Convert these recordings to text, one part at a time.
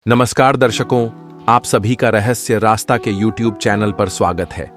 नमस्कार दर्शकों, आप सभी का रहस्य रास्ता के YouTube चैनल पर स्वागत है।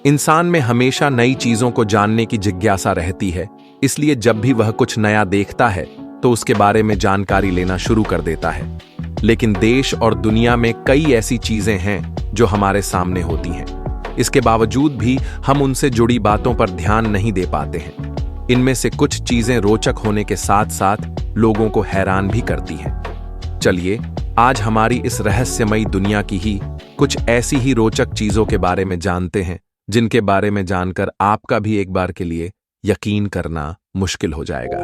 इंसान में हमेशा नई चीजों को जानने की जिज्ञासा रहती है, इसलिए जब भी वह कुछ नया देखता है तो उसके बारे में जानकारी लेना शुरू कर देता है। लेकिन देश और दुनिया में कई ऐसी चीजें हैं जो हमारे सामने होती हैं। इसके बावजूद भी हम उनसे जुड़ी बातों पर ध्यान नहीं दे पाते हैं। इनमें से कुछ चीजें रोचक होने के साथ साथ लोगों को हैरान भी करती हैं। चलिए आज हमारी इस रहस्यमयी दुनिया की ही कुछ ऐसी ही रोचक चीजों के बारे में जानते हैं जिनके बारे में जानकर आपका भी एक बार के लिए यकीन करना मुश्किल हो जाएगा।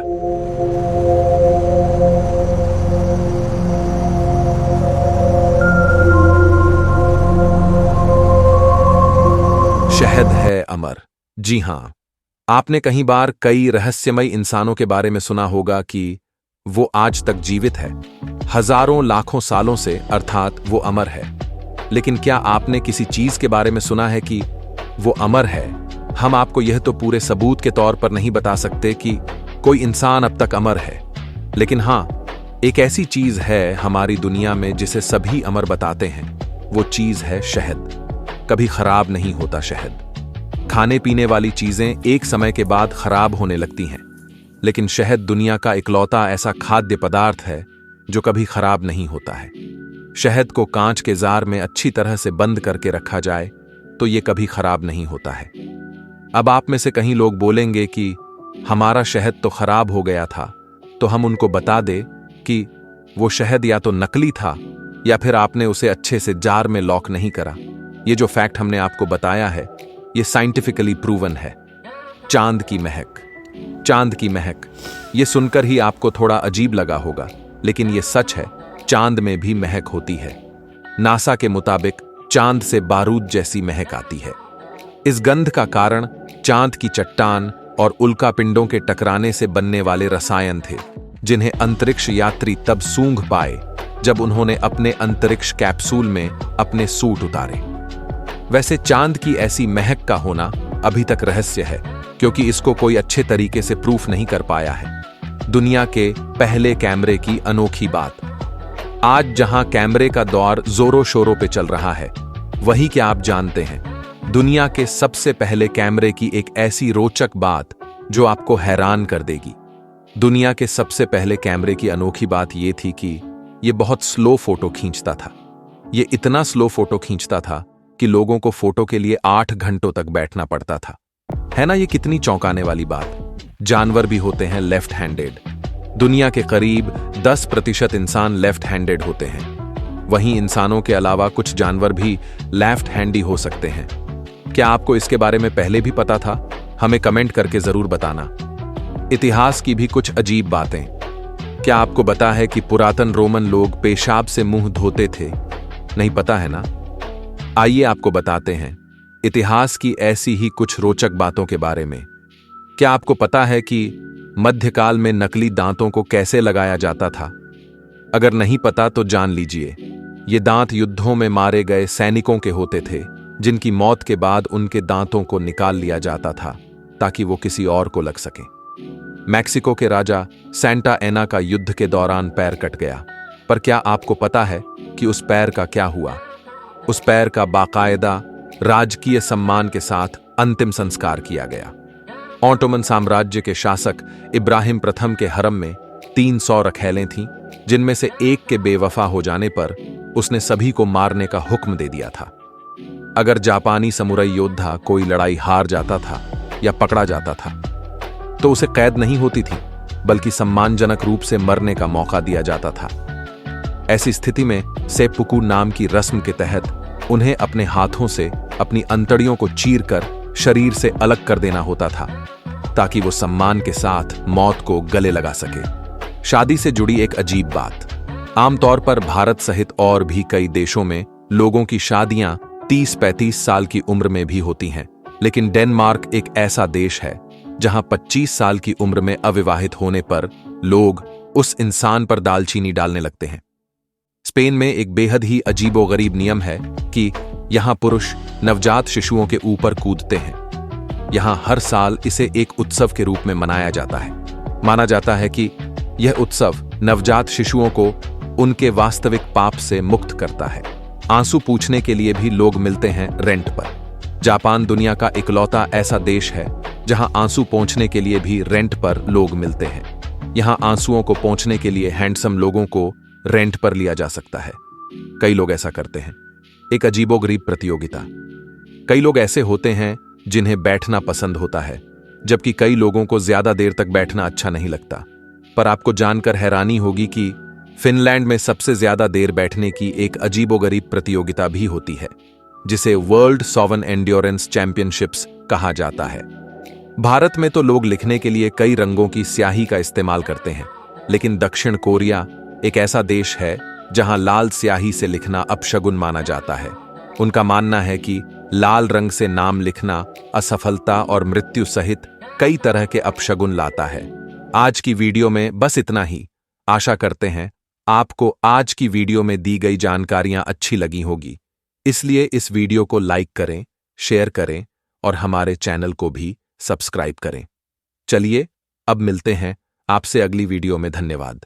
शहद है अमर। जी हां, आपने कई बार कई रहस्यमयी इंसानों के बारे में सुना होगा कि वो आज तक जीवित है, हजारों लाखों सालों से, अर्थात वो अमर है। लेकिन क्या आपने किसी चीज के बारे में सुना है कि वो अमर है? हम आपको यह तो पूरे सबूत के तौर पर नहीं बता सकते कि कोई इंसान अब तक अमर है, लेकिन हां, एक ऐसी चीज है हमारी दुनिया में जिसे सभी अमर बताते हैं। वो चीज है शहद। कभी खराब नहीं होता शहद। खाने पीने वाली चीजें एक समय के बाद खराब होने लगती हैं, लेकिन शहद दुनिया का इकलौता ऐसा खाद्य पदार्थ है जो कभी खराब नहीं होता है। शहद को कांच के जार में अच्छी तरह से बंद करके रखा जाए तो ये कभी खराब नहीं होता है। अब आप में से कई लोग बोलेंगे कि हमारा शहद तो खराब हो गया था, तो हम उनको बता दे कि वो शहद या तो नकली था या फिर आपने उसे अच्छे से जार में लॉक नहीं करा। ये जो फैक्ट हमने आपको बताया है ये साइंटिफिकली प्रूवन है। चांद की महक। चांद की महक, ये सुनकर ही आपको थोड़ा अजीब लगा होगा, लेकिन ये सच है। चांद में भी महक होती है। नासा के मुताबिक चांद से बारूद जैसी महक आती है। इस गंध का कारण चांद की चट्टान और उल्कापिंडों के टकराने से बनने वाले रसायन थे, जिन्हें अंतरिक्ष यात्री तब सूंघ पाए जब उन्होंने अपने अंतरिक्ष कैप्सूल में अपने सूट उतारे। वैसे चांद की ऐसी महक का होना अभी तक रहस्य है, क्योंकि इसको कोई अच्छे तरीके से प्रूफ नहीं कर पाया है। दुनिया के पहले कैमरे की अनोखी बात। आज जहां कैमरे का दौर जोरों शोरों पे चल रहा है, वही क्या आप जानते हैं दुनिया के सबसे पहले कैमरे की एक ऐसी रोचक बात जो आपको हैरान कर देगी। दुनिया के सबसे पहले कैमरे की अनोखी बात यह थी कि यह बहुत स्लो फोटो खींचता था। यह इतना स्लो फोटो खींचता था कि लोगों को फोटो के लिए 8 घंटों तक बैठना पड़ता था। है ना, ये कितनी चौंकाने वाली बात। जानवर भी होते हैं लेफ्ट हैंडेड। दुनिया के करीब 10% इंसान लेफ्ट हैंडेड होते हैं। वहीं इंसानों के अलावा कुछ जानवर भी लेफ्ट हैंडी हो सकते हैं। क्या आपको इसके बारे में पहले भी पता था? हमें कमेंट करके जरूर बताना। इतिहास की भी कुछ अजीब बातें। क्या आपको पता है कि पुरातन रोमन लोग पेशाब से मुंह धोते थे? नहीं पता है ना? आइए आपको बताते हैं इतिहास की ऐसी ही कुछ रोचक बातों के बारे में। क्या आपको पता है कि मध्यकाल में नकली दांतों को कैसे लगाया जाता था? अगर नहीं पता तो जान लीजिए। ये दांत युद्धों में मारे गए सैनिकों के होते थे, जिनकी मौत के बाद उनके दांतों को निकाल लिया जाता था ताकि वो किसी और को लग सके। मैक्सिको के राजा सेंटा एना का युद्ध के दौरान पैर कट गया, पर क्या आपको पता है कि उस पैर का क्या हुआ? उस पैर का बाकायदा राजकीय सम्मान के साथ अंतिम संस्कार किया गया। ऑटोमन साम्राज्य के शासक इब्राहिम प्रथम के हरम में 300 रखैलें थीं, जिनमें से एक के बेवफा हो जाने पर उसने सभी को मारने का हुक्म दे दिया था। अगर जापानी समुराई योद्धा कोई लड़ाई हार जाता था या पकड़ा जाता था तो उसे कैद नहीं होती थी, बल्कि सम्मानजनक रूप से मरने का मौका दिया जाता था। ऐसी स्थिति में सेप्पुकु नाम की रस्म के तहत उन्हें अपने हाथों से अपनी अंतड़ियों को चीरकर शरीर से अलग कर देना होता था, ताकि वो सम्मान के साथ मौत को गले लगा सके। शादी से जुड़ी एक अजीब बात। आमतौर पर भारत सहित और भी कई देशों में लोगों की शादियां 30-35 साल की उम्र में भी होती हैं, लेकिन डेनमार्क एक ऐसा देश है जहां 25 साल की उम्र में अविवाहित होने पर लोग उस इंसान पर दालचीनी डालने लगते हैं। स्पेन में एक बेहद ही अजीबोगरीब नियम है कि यहां पुरुष नवजात शिशुओं के ऊपर कूदते हैं। यहां हर साल इसे एक उत्सव के रूप में मनाया जाता है। माना जाता है कि यह उत्सव नवजात शिशुओं को उनके वास्तविक पाप से मुक्त करता है। आंसू पूछने के लिए भी लोग मिलते हैं रेंट पर। जापान दुनिया का इकलौता ऐसा देश है जहां आंसू पोंछने के लिए भी रेंट पर लोग मिलते हैं। यहां आंसुओं को पोंछने के लिए हैंडसम लोगों को रेंट पर लिया जा सकता है। कई लोग ऐसा करते हैं। एक अजीबोगरीब प्रतियोगिता। कई लोग ऐसे होते हैं जिन्हें बैठना पसंद होता है, जबकि कई लोगों को ज्यादा देर तक बैठना अच्छा नहीं लगता। पर आपको जानकर हैरानी होगी कि फिनलैंड में सबसे ज्यादा देर बैठने की एक अजीबोगरीब प्रतियोगिता भी होती है, जिसे वर्ल्ड सॉवन एंड्योरेंस चैंपियनशिप्स कहा जाता है। भारत में तो लोग लिखने के लिए कई रंगों की स्याही का इस्तेमाल करते हैं, लेकिन दक्षिण कोरिया एक ऐसा देश है जहां लाल स्याही से लिखना अपशगुन माना जाता है। उनका मानना है कि लाल रंग से नाम लिखना असफलता और मृत्यु सहित कई तरह के अपशगुन लाता है। आज की वीडियो में बस इतना ही। आशा करते हैं आपको आज की वीडियो में दी गई जानकारियां अच्छी लगी होगी, इसलिए इस वीडियो को लाइक करें, शेयर करें और हमारे चैनल को भी सब्सक्राइब करें। चलिए अब मिलते हैं आपसे अगली वीडियो में। धन्यवाद।